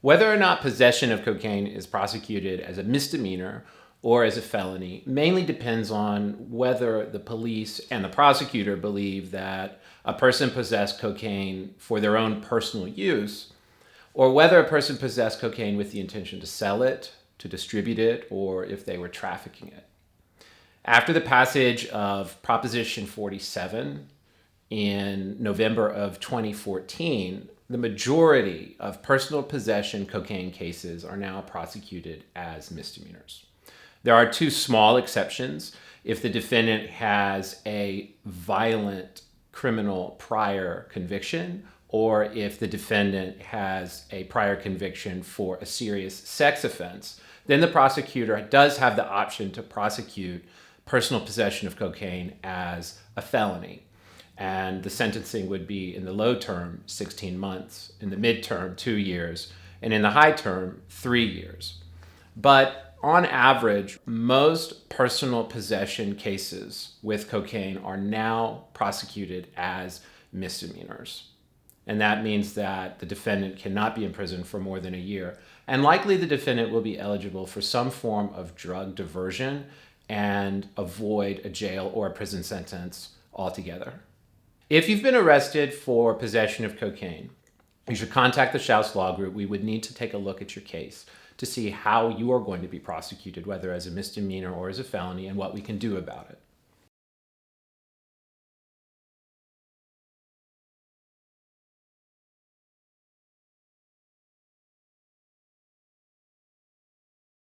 Whether or not possession of cocaine is prosecuted as a misdemeanor or as a felony mainly depends on whether the police and the prosecutor believe that a person possessed cocaine for their own personal use, or whether a person possessed cocaine with the intention to sell it, to distribute it, or if they were trafficking it. After the passage of Proposition 47 in November of 2014, the majority of personal possession cocaine cases are now prosecuted as misdemeanors. There are two small exceptions. If the defendant has a violent criminal prior conviction, or if the defendant has a prior conviction for a serious sex offense, then the prosecutor does have the option to prosecute personal possession of cocaine as a felony. And the sentencing would be in the low term, 16 months, in the midterm, 2 years, and in the high term, 3 years. But on average, most personal possession cases with cocaine are now prosecuted as misdemeanors. And that means that the defendant cannot be in prison for more than a year. And likely the defendant will be eligible for some form of drug diversion and avoid a jail or a prison sentence altogether. If you've been arrested for possession of cocaine, you should contact the Schaus Law Group. We would need to take a look at your case to see how you are going to be prosecuted, whether as a misdemeanor or as a felony, and what we can do about it.